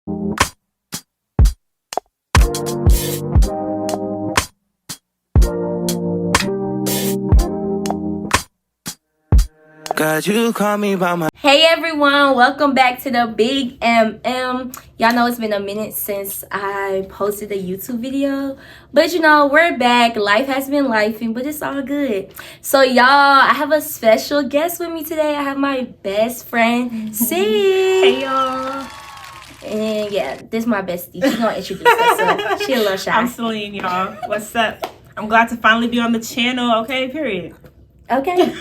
God, you call me by my... Hey everyone, welcome back to the Big MM. Y'all know it's been a minute since I posted a YouTube video, but you know, we're back. Life has been lifing, but it's all good. So y'all, I have a special guest with me today. I have my best friend, Cee. Hey y'all. And yeah, this is my bestie. She's gonna introduce herself. She a little shy. I'm Celine, y'all. What's up? I'm glad to finally be on the channel. Okay, period. Okay.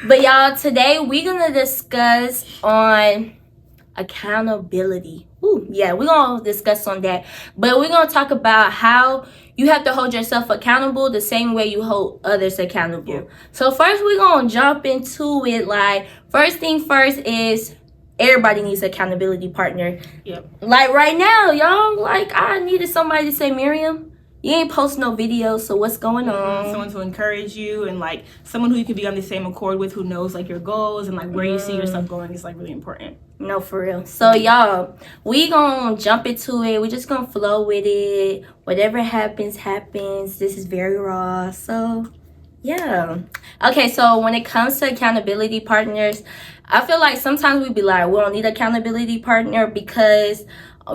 But y'all, today we're gonna discuss on accountability. Ooh, yeah, we're gonna discuss on that. But we're gonna talk about how you have to hold yourself accountable the same way you hold others accountable. Yep. So first we're gonna jump into it. Like, first thing first is everybody needs an accountability partner. Yep. Like right now, y'all, like I needed somebody to say, Miriam, you ain't post no videos, so what's going on? Someone to encourage you, and like someone who you can be on the same accord with, who knows like your goals and like where you see yourself going is like really important. No, for real. So y'all, we gonna jump into it. We just gonna flow with it. Whatever happens, happens. This is very raw. So yeah. Okay, so when it comes to accountability partners, I feel like sometimes we be like, we don't need an accountability partner because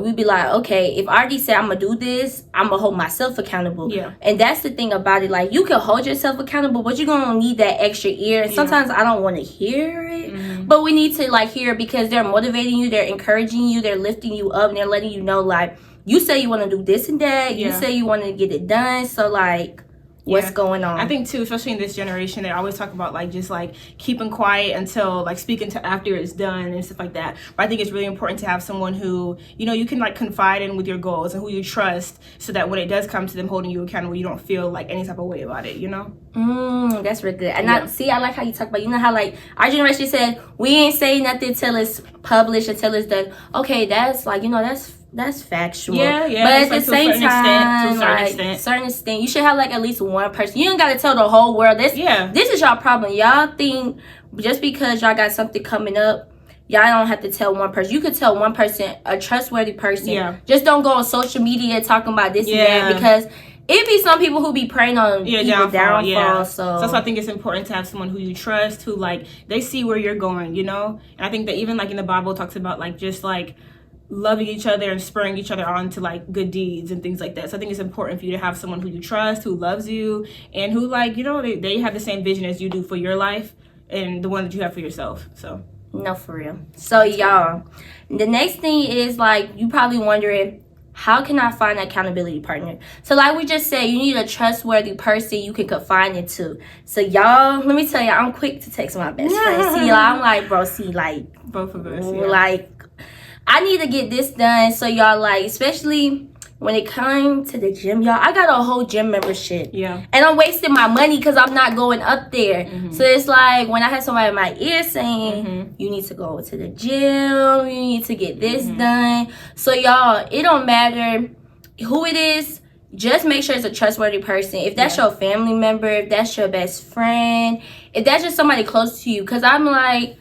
we be like, okay, if I already said I'm gonna do this, I'm gonna hold myself accountable. Yeah. And that's the thing about it. Like, you can hold yourself accountable, but you're gonna need that extra ear. And sometimes I don't want to hear it, but we need to like hear it because they're motivating you, they're encouraging you, they're lifting you up, and they're letting you know, like, you say you want to do this and that. You say you want to get it done. So like, what's going on? I think too, especially in this generation, they always talk about like just like keeping quiet until like speaking to after it's done and stuff like that. But I think it's really important to have someone who, you know, you can like confide in with your goals and who you trust, so that when it does come to them holding you accountable, you don't feel like any type of way about it, you know? That's really good. And I like how you talk about, you know how like our generation said we ain't say nothing till it's published, until it's done. Okay, that's like, you know, that's factual. Yeah. But at the like same time, to a certain extent, you should have like at least one person. You don't gotta tell the whole world. This is y'all problem. Y'all think just because y'all got something coming up, y'all don't have to tell one person. You could tell one person, a trustworthy person. Yeah. Just don't go on social media talking about this and that, because it be some people who be preying on people's downfall. So that's why I think it's important to have someone who you trust, who like they see where you're going, you know? And I think that even like in the Bible, it talks about like just like loving each other and spurring each other on to like good deeds and things like that. So I think it's important for you to have someone who you trust, who loves you, and who like, you know, they have the same vision as you do for your life and the one that you have for yourself. So no, for real. So y'all, the next thing is like, you probably wondering, how can I find an accountability partner? So like we just said, you need a trustworthy person you can confide into. So y'all, let me tell you, I'm quick to text my best friend. See, I'm like, bro, see, like both of us, like, I need to get this done. So y'all, like, especially when it comes to the gym, y'all, I got a whole gym membership. Yeah. And I'm wasting my money because I'm not going up there. So it's like when I have somebody in my ear saying, you need to go to the gym, you need to get this done. So y'all, it don't matter who it is. Just make sure it's a trustworthy person. If that's your family member, if that's your best friend, if that's just somebody close to you. Because I'm like,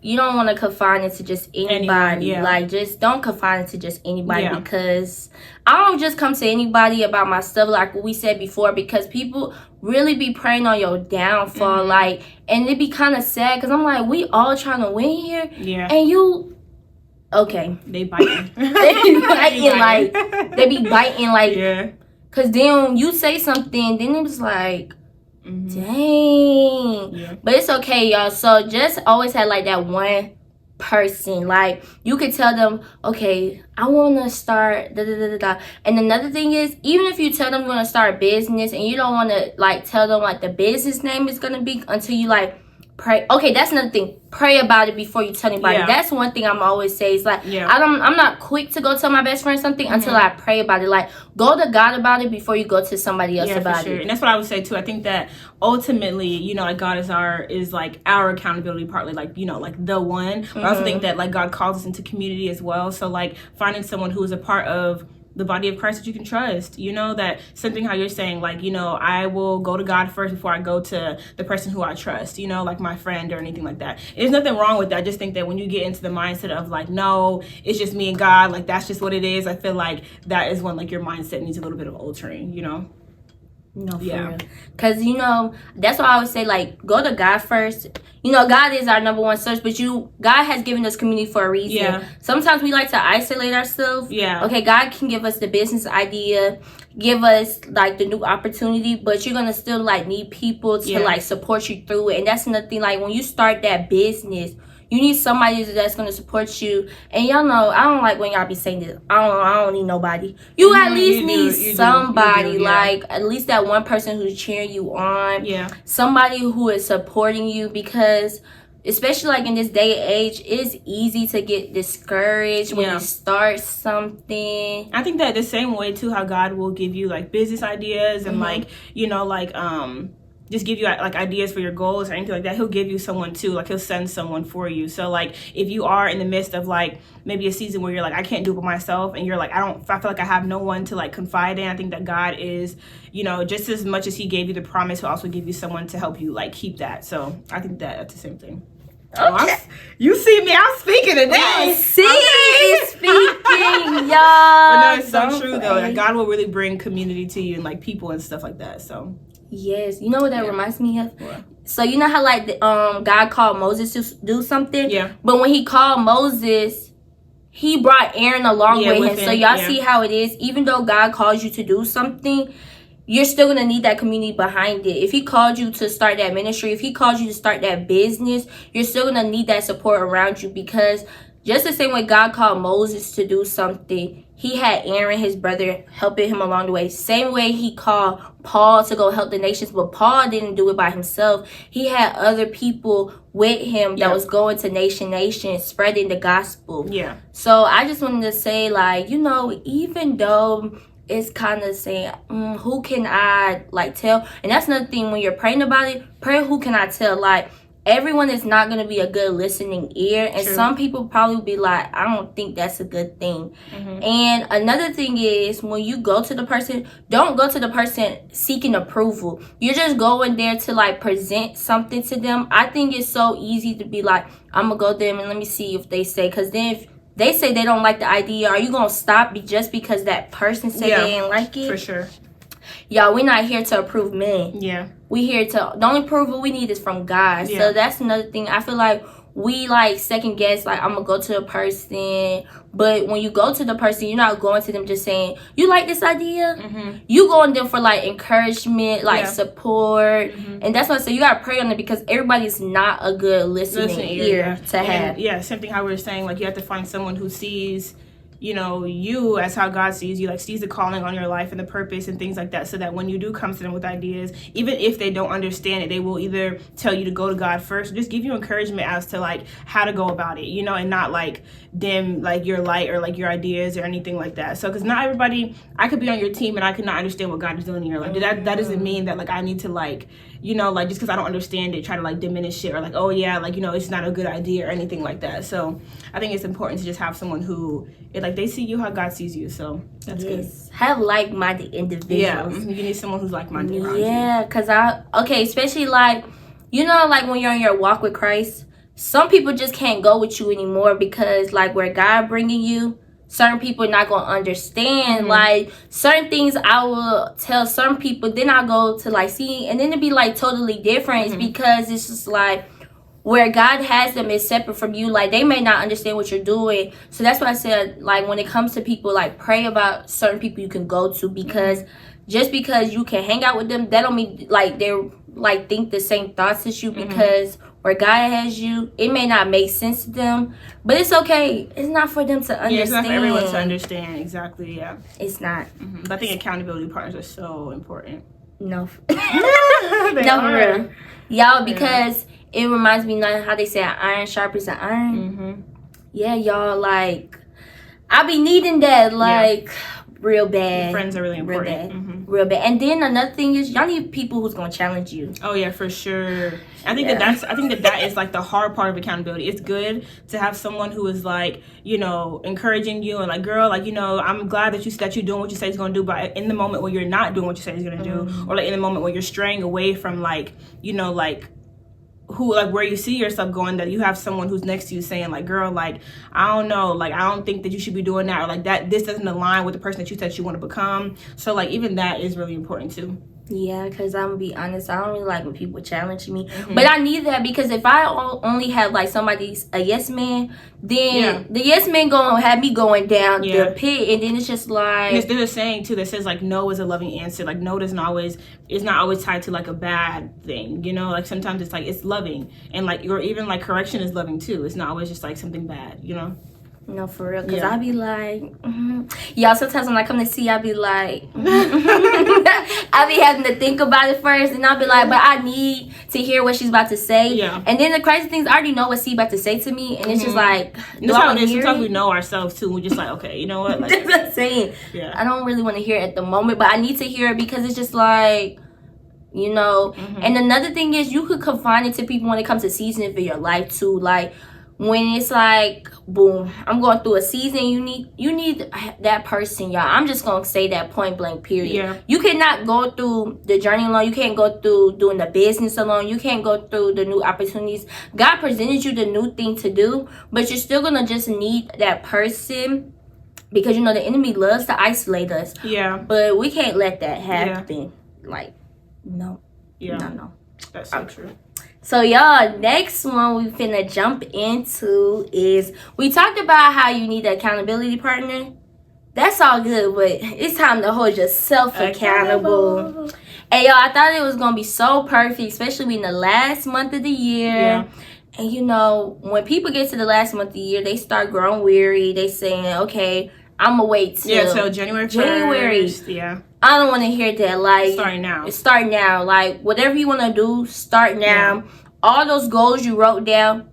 you don't want to confine it to just anybody. Like, just don't confine it to just anybody, because I don't just come to anybody about my stuff like we said before, because people really be preying on your downfall. Like, and it be kind of sad because I'm like, we all trying to win here. And you, okay. They biting. They be biting like, because then you say something, then it was like, dang. But it's okay, y'all. So just always have like that one person. Like, you could tell them, okay, I want to start And another thing is, even if you tell them you want to start a business and you don't want to like tell them like the business name is gonna be until you like pray. Okay, that's another thing. Pray about it before you tell anybody. That's one thing I'm always say is like, I'm not quick to go tell my best friend something until I pray about it. Like, go to God about it before you go to somebody else about it. And that's what I would say too. I think that ultimately, you know, like God is like our accountability partner, like, you know, like the one. But I also think that like God calls us into community as well. So like finding someone who is a part of the body of Christ that you can trust, you know, that something how you're saying, like, you know, I will go to God first before I go to the person who I trust, you know, like my friend or anything like that. There's nothing wrong with that. I just think that when you get into the mindset of like, no, it's just me and God, like that's just what it is, I feel like that is when like your mindset needs a little bit of altering, you know. No, for real. Because, you know, that's why I always say, like, go to God first. You know, God is our number one source, but God has given us community for a reason. Yeah. Sometimes we like to isolate ourselves. Yeah. Okay, God can give us the business idea, give us, like, the new opportunity, but you're going to still, like, need people to, like, support you through it. And that's another thing, like, when you start that business, you need somebody that's going to support you. And y'all know, I don't like when y'all be saying this. I don't need nobody. You at least need somebody. Like, at least that one person who's cheering you on. Yeah. Somebody who is supporting you, because especially like in this day and age, it's easy to get discouraged when you start something. I think that the same way too, how God will give you like business ideas and like, you know, like just give you like ideas for your goals or anything like that. He'll give you someone too, like he'll send someone for you. So like if you are in the midst of like maybe a season where you're like, I can't do it by myself, and you're like, I feel like I have no one to like confide in. I think that God is, you know, just as much as he gave you the promise, he'll also give you someone to help you like keep that. So I think that that's the same thing. Okay. Oh, you see me, I'm speaking today. Is speaking, y'all. But no, it's so true though. Like, God will really bring community to you and like people and stuff like that. So yes, you know what that reminds me of? What? So you know how like God called Moses to do something? Yeah. But when he called Moses, he brought Aaron along with him. So y'all see how it is. Even though God calls you to do something, you're still going to need that community behind it. If he called you to start that ministry, if he called you to start that business, you're still going to need that support around you, because just the same way God called Moses to do something, he had Aaron, his brother, helping him along the way. Same way he called Paul to go help the nations, but Paul didn't do it by himself. He had other people with him that was going to nation, spreading the gospel. Yeah. So I just wanted to say, like, you know, even though it's kind of saying, who can I, like, tell? And that's another thing, when you're praying about it, pray, who can I tell? Like, everyone is not going to be a good listening ear. And some people probably be like, I don't think that's a good thing. And another thing is, when you go to the person, don't go to the person seeking approval. You're just going there to, like, present something to them. I think it's so easy to be like, I'm going to go there and let me see if they say. Because then if they say they don't like the idea, are you going to stop just because that person said they didn't like it? For sure. Y'all, we're not here to approve men. Yeah. We here to, the only approval we need is from God. Yeah. So that's another thing. I feel like we like second guess, like, I'm going to go to a person. But when you go to the person, you're not going to them just saying, you like this idea? You going there for like encouragement, like support. And that's why I say you got to pray on it, because everybody's not a good listening ear to have. Yeah, same thing how we were saying, like, you have to find someone who sees, you know, you as how God sees you, like sees the calling on your life and the purpose and things like that, so that when you do come to them with ideas, even if they don't understand it, they will either tell you to go to God first, or just give you encouragement as to like how to go about it, you know, and not like dim like your light or like your ideas or anything like that. So because not everybody, I could be on your team and I could not understand what God is doing in your life. That doesn't mean that like I need to like, you know, like just because I don't understand it, try to like diminish it or like, oh yeah, like, you know, it's not a good idea or anything like that. So I think it's important to just have someone who, like, they see you how God sees you. So that's good. Have like-minded individuals. Yeah, you need someone who's like-minded around you. Yeah, because especially like, you know, like when you're in your walk with Christ, some people just can't go with you anymore, because like where God bringing you, certain people are not going to understand. Like, certain things I will tell certain people, then I go to, like, see, and then it'd be, like, totally different. It's because it's just, like, where God has them is separate from you. Like, they may not understand what you're doing. So that's why I said, like, when it comes to people, like, pray about certain people you can go to, because just because you can hang out with them, that don't mean, like, they're, like, think the same thoughts as you, because where God has you, it may not make sense to them, but it's okay. It's not for them to understand. Yeah, it's not for everyone to understand. Exactly, yeah. It's not. But I think accountability partners are so important. No. No, for real. Y'all, because it reminds me of how they say iron sharpens an iron. Yeah, y'all, like, I be needing that, like, real bad. Your friends are really important. real bad. And then another thing is, y'all need people who's gonna challenge you. Oh yeah, for sure. I think that is like the hard part of accountability. It's good to have someone who is like, you know, encouraging you and like, girl, like, you know, I'm glad that you're doing what you say you're gonna do, but in the moment when you're not doing what you say you're gonna do, or like in the moment when you're straying away from like, you know, like where you see yourself going, that you have someone who's next to you saying like, girl, like, I don't know, like, I don't think that you should be doing that, or like that this doesn't align with the person that you said you want to become. So like even that is really important too. Yeah, because I'm gonna be honest, I don't really like when people challenge me. But I need that, because if I only have like somebody's a yes man, then the yes man gonna have me going down the pit, and then it's just like, there's a saying too that says like no is a loving answer. Like no is not always tied to like a bad thing, you know. Like sometimes it's like it's loving, and like, or even like correction is loving too. It's not always just like something bad, you know. No, for real, because I be like, y'all, sometimes when I come to see, I be like, I be having to think about it first, and I'll be like, but I need to hear what she's about to say. Yeah. And then the crazy thing is, I already know what she's about to say to me, and it's just like, sometimes we know ourselves too. We're just like, okay, you know what? Like, that's what I'm saying. Yeah. I don't really want to hear it at the moment, but I need to hear it, because it's just like, you know. And another thing is, you could confine it to people when it comes to seasoning for your life too. Like, when it's like, boom, I'm going through a season, you need that person, y'all. I'm just gonna say that point blank, period. Yeah. You cannot go through the journey alone. You can't go through doing the business alone. You can't go through the new opportunities. God presented you the new thing to do, but you're still gonna just need that person, because you know the enemy loves to isolate us. Yeah. But we can't let that happen. Like, no. Yeah. No. That's so true. So y'all, next one we finna jump into is, we talked about how you need an accountability partner. That's all good, but it's time to hold yourself accountable. And y'all, I thought it was gonna be so perfect, especially in the last month of the year. Yeah. And you know, when people get to the last month of the year, they start growing weary. They saying, okay, I'm gonna wait till January 1st. Yeah. I don't want to hear that. Like, start now. Like, whatever you want to do, start now. Yeah. All those goals you wrote down,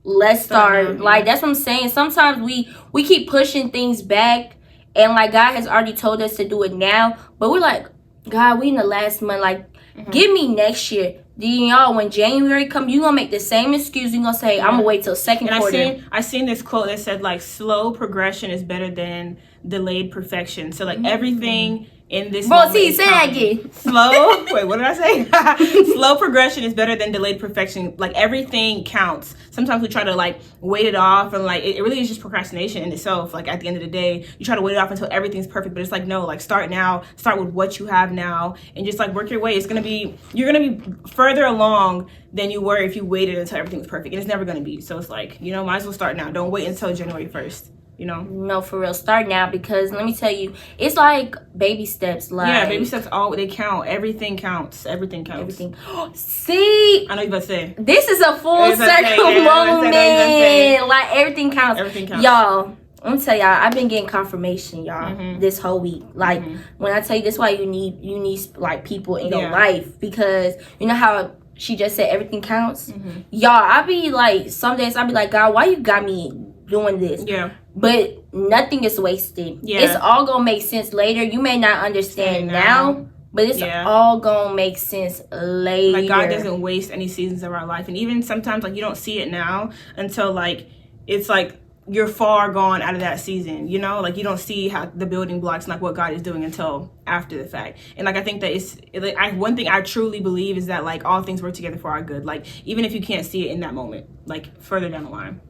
let's start. Now, like, that's what I'm saying. Sometimes we keep pushing things back, and like God has already told us to do it now, but we're like, God, we in the last month. Like, give me next year. Then y'all, when January come, you gonna make the same excuse. You gonna say, I'm gonna wait till second quarter. I seen this quote that said like, slow progression is better than delayed perfection. So like everything in this moment, say that again. Slow. Wait, what did I say? Slow progression is better than delayed perfection. Like everything counts. Sometimes we try to like wait it off, and like it really is just procrastination in itself. Like at the end of the day, you try to wait it off until everything's perfect, but it's like, no, like start now. Start with what you have now, and just like work your way. You're gonna be further along than you were if you waited until everything was perfect, and it's never gonna be. So it's like, you know, might as well start now. Don't wait until January 1st. You know? No, for real. Start now, because let me tell you, it's like baby steps. Like, baby steps, they count. Everything counts. Everything counts. Everything. See? I know you're about to say. This is a full circle moment. Like, everything counts. Everything counts. Y'all, I'm gonna tell y'all, I've been getting confirmation, y'all, this whole week. Like, when I tell you this, why you need like people in your life, because you know how she just said everything counts. Y'all, I be like, some days I be like, God, why you got me doing this? Yeah. But nothing is wasted. Yeah. It's all gonna make sense later. You may not understand now, but it's all gonna make sense later. Like, God doesn't waste any seasons of our life, and even sometimes like you don't see it now until like it's like you're far gone out of that season, you know? Like, you don't see how the building blocks, like what God is doing, until after the fact. And like, I think that one thing I truly believe is that like all things work together for our good. Like, even if you can't see it in that moment, like further down the line.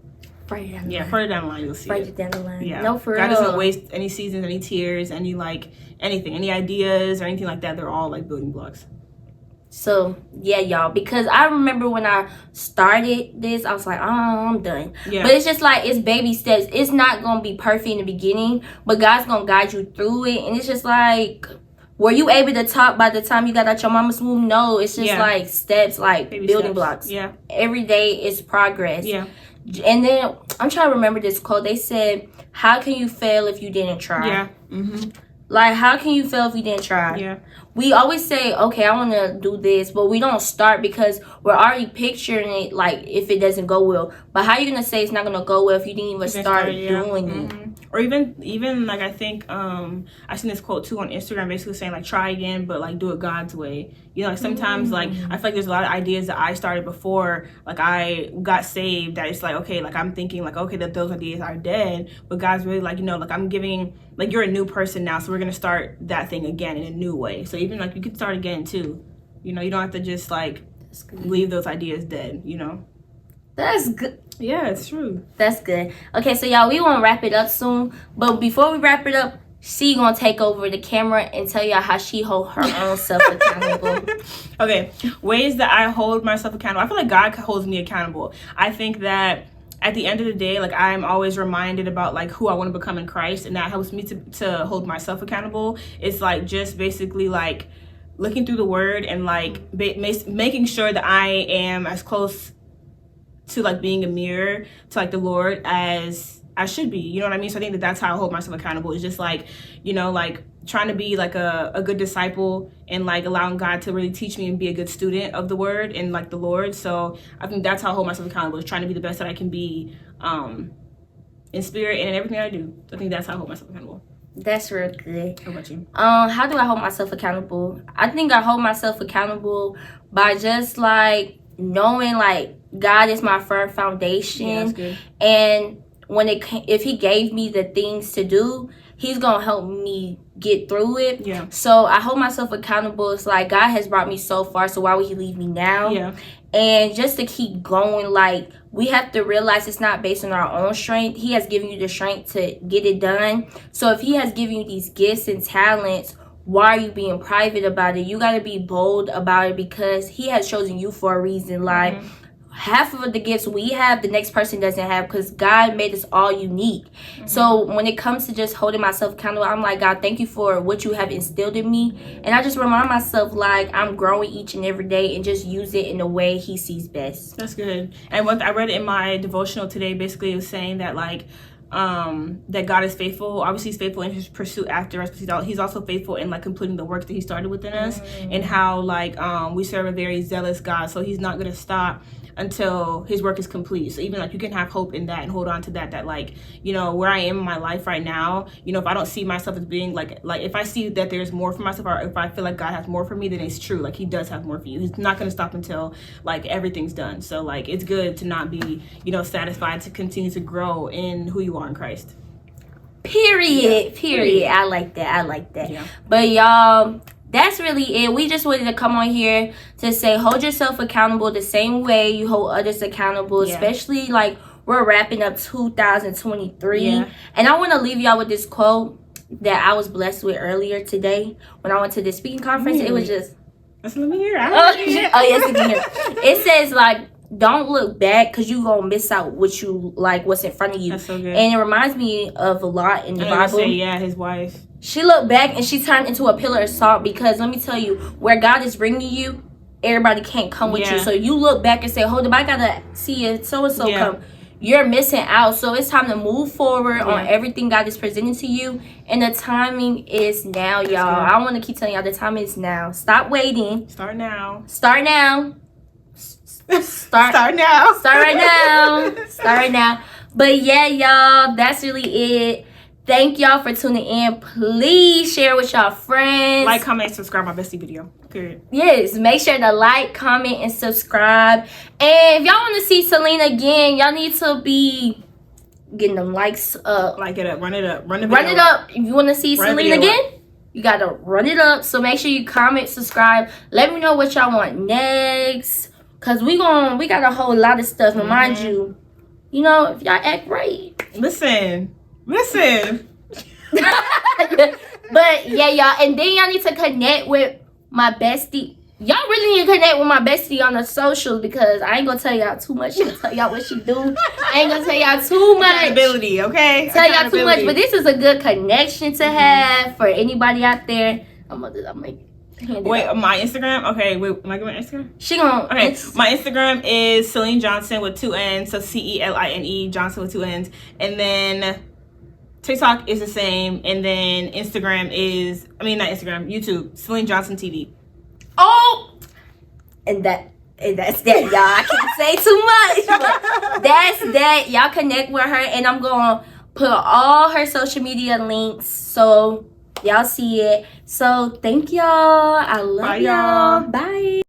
Further down the line you'll see it. Further down the line. Yeah. No, for real. God doesn't waste any seasons, any tears, any like anything, any ideas or anything like that. They're all like building blocks. So, yeah, y'all, because I remember when I started this, I was like, oh, I'm done. Yeah. But it's just like, it's baby steps. It's not going to be perfect in the beginning, but God's going to guide you through it. And it's just like, were you able to talk by the time you got out your mama's womb? No, it's just like steps, like baby building blocks. Yeah. Every day is progress. Yeah. And then, I'm trying to remember this quote. They said, how can you fail if you didn't try? Yeah. Mm-hmm. Like, how can you fail if you didn't try? Yeah. we always say, okay, I want to do this, but we don't start because we're already picturing it, like, if it doesn't go well. But how are you going to say it's not going to go well if you didn't even start doing it? Or even like, I think I seen this quote too on Instagram, basically saying like, try again, but like do it God's way. You know, like sometimes like I feel like there's a lot of ideas that I started before like I got saved that it's like, okay, like I'm thinking like, okay, that those ideas are dead, but God's really like, you know, like I'm giving, like you're a new person now, so we're gonna start that thing again in a new way. So even like you can start again too. You know, you don't have to just like leave those ideas dead, you know. That's good. Yeah, it's true. That's good. Okay, so y'all, we want to wrap it up soon. But before we wrap it up, she gonna take over the camera and tell y'all how she hold her own self accountable. Okay, ways that I hold myself accountable. I feel like God holds me accountable. I think that at the end of the day, like I'm always reminded about like who I want to become in Christ, and that helps me to hold myself accountable. It's like just basically like looking through the Word and like making sure that I am as close to like being a mirror to like the Lord as I should be, you know what I mean? So I think that that's how I hold myself accountable. It's just like, you know, like trying to be like a good disciple and like allowing God to really teach me and be a good student of the Word and like the Lord. So I think that's how I hold myself accountable, is trying to be the best that I can be in spirit and in everything I do. I think that's how I hold myself accountable. That's real good. How about you? How do I hold myself accountable? I think I hold myself accountable by just like knowing like God is my firm foundation. Yeah, that's good. And if he gave me the things to do, he's gonna help me get through it. Yeah. So I hold myself accountable. It's like God has brought me so far, so why would he leave me now? Yeah. And just to keep going, like we have to realize it's not based on our own strength. He has given you the strength to get it done. So if he has given you these gifts and talents, why are you being private about it? You got to be bold about it because he has chosen you for a reason. Like half of the gifts we have, the next person doesn't have, because God made us all unique. So when it comes to just holding myself accountable, I'm like, God, thank you for what you have instilled in me. And I just remind myself like I'm growing each and every day and just use it in the way he sees best. That's good. And what I read in my devotional today, basically it was saying that like that God is faithful. Obviously he's faithful in his pursuit after us, but he's also faithful in like completing the work that he started within us, and how like we serve a very zealous God, so he's not going to stop until his work is complete. So even like you can have hope in that and hold on to that like, you know, where I am in my life right now, you know, if I don't see myself as being like if I see that there's more for myself, or if I feel like God has more for me, then it's true. Like he does have more for you. He's not going to stop until like everything's done. So like it's good to not be, you know, satisfied, to continue to grow in who you are in Christ. Period. I like that. Yeah. But y'all, that's really it. We just wanted to come on here to say hold yourself accountable the same way you hold others accountable, especially like we're wrapping up 2023. And I want to leave y'all with this quote that I was blessed with earlier today when I went to the speaking conference. It was just let me hear. Oh yes, you can hear. It says like, don't look back because you gonna miss out what you like, what's in front of you. That's so good. And it reminds me of a lot in the Bible. His wife. She looked back and she turned into a pillar of salt, because let me tell you, where God is bringing you, everybody can't come with you. So you look back and say, hold up, I gotta see it so-and-so come. You're missing out. So it's time to move forward on everything God is presenting to you. And the timing is now, y'all. I want to keep telling y'all the time is now. Stop waiting. Start now. Start now. Start now. Start right now. Start right now. But yeah, y'all, that's really it. Thank y'all for tuning in. Please share with y'all friends. Like, comment, and subscribe my bestie video. Period. Yes, make sure to like, comment, and subscribe. And if y'all want to see Celine again, y'all need to be getting them likes up. Like it up. Run it up. Run it up. If you want to see Celine again, you got to run it up. So make sure you comment, subscribe. Let me know what y'all want next. Because we got a whole lot of stuff. And mind you, you know, if y'all act right. Listen. But yeah, y'all. And then y'all need to connect with my bestie. Y'all really need to connect with my bestie on the socials, because I ain't gonna tell y'all too much. She'll tell y'all what she do. I ain't gonna tell y'all too much. Accountability, okay? Tell y'all too much. But this is a good connection to have for anybody out there. I'm like, wait, my Instagram? Okay, wait, am I going to Instagram? She gonna. Okay, my Instagram is Celine Johnson with 2 N's, so Celine, Johnson with 2 N's. And then TikTok is the same, and then Instagram is, I mean, not Instagram, YouTube, Celine Johnson TV. Oh, and that's that, y'all. I can't say too much, but that's that. Y'all connect with her, and I'm gonna put all her social media links so y'all see it. So thank y'all. I love Bye, y'all. y'all. Bye.